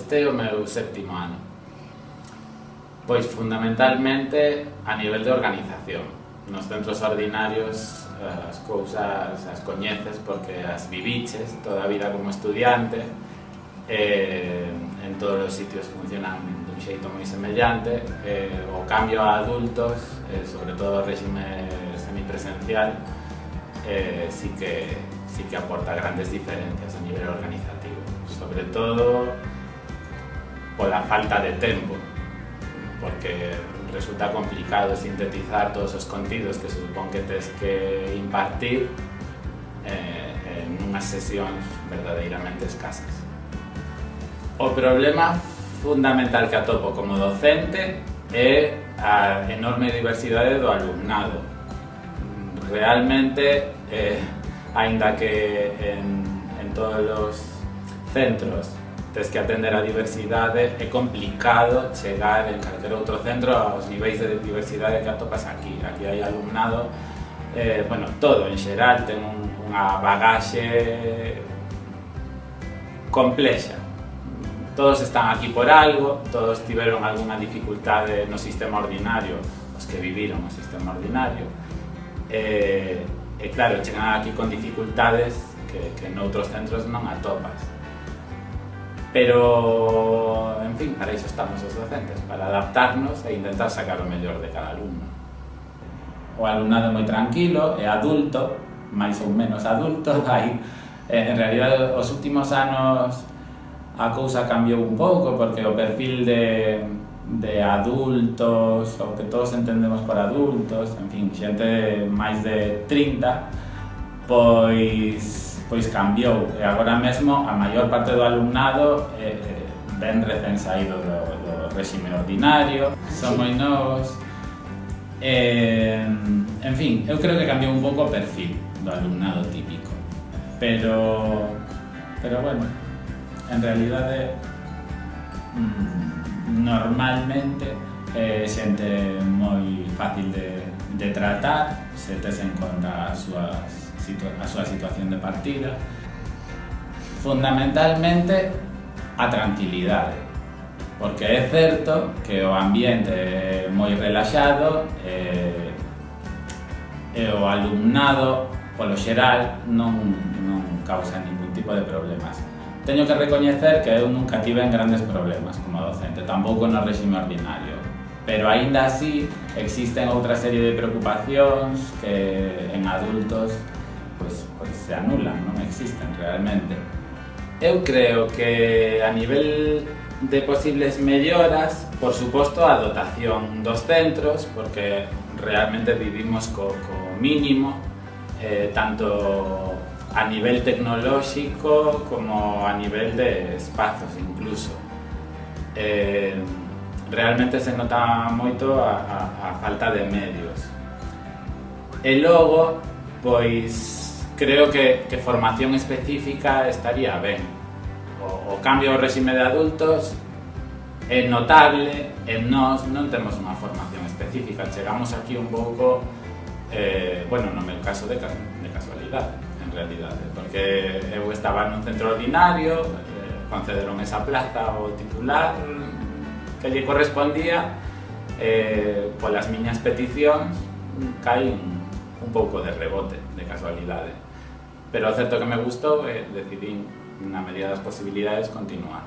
o meu séptimo ano? Pois fundamentalmente a nivel de organización. Nos centros ordinarios as cousas as coñeces porque as viviches toda a vida como estudiante, en todos os sitios funcionan dun xeito moi semellante. O cambio a adultos, sobre todo o réxime semipresencial, sí que aporta grandes diferencias a nivel organizativo, sobre todo pola falta de tempo, porque resulta complicado sintetizar todos os contidos que se supón que tes que impartir en unhas sesións verdadeiramente escasas. O problema fundamental que atopo como docente é a enorme diversidade do alumnado. Realmente, aínda que en todos os centros tes que atender a diversidade, é complicado chegar en calquer outro centro aos niveis de diversidade que atopas aquí. Aquí hai alumnado, todo en xeral ten unha bagaxe complexa. Todos están aquí por algo, todos tiveron algunha dificultade no sistema ordinario, os que viviron o sistema ordinario. Claro, chegan aquí con dificultades que noutros centros non atopas. Pero, en fin, para iso estamos os docentes, para adaptarnos e intentar sacar o mellor de cada alumno. O alumnado é moi tranquilo, é adulto, máis ou menos adulto. En realidad, os últimos anos a cousa cambiou un pouco, porque o perfil de adultos, o que todos entendemos por adultos, en fin, xente máis de 30, pois cambiou. E agora mesmo a maior parte do alumnado ven recén saído do réxime ordinario, son moi novos. En fin, eu creo que cambiou un pouco o perfil do alumnado típico, pero bueno, en realidade normalmente é xente moi fácil de tratar se tes en conta a súa situación de partida. Fundamentalmente a tranquilidade, porque é certo que o ambiente é moi relaxado e o alumnado polo xeral non causa ningún tipo de problemas. Teño que recoñecer que eu nunca tive grandes problemas como docente, tampouco no réxime ordinario, pero aínda así existen outra serie de preocupacións que en adultos pois se anulan, non existen realmente. Eu creo que a nivel de posibles melloras, por suposto a dotación dos centros, porque realmente vivimos co mínimo, tanto a nivel tecnolóxico como a nivel de espazos incluso. Realmente se nota moito a falta de medios. E logo, pois, creo que formación específica estaría ben. O cambio ao réxime de adultos é notable e nós non temos unha formación específica. Chegamos aquí un pouco, no meu caso de casualidade, en realidade, porque eu estaba nun centro ordinario, concederon esa plaza ao titular que lle correspondía, polas miñas peticións caí un pouco de rebote, de casualidade, pero o certo que me gustou e decidí, na medida das posibilidades, continuar.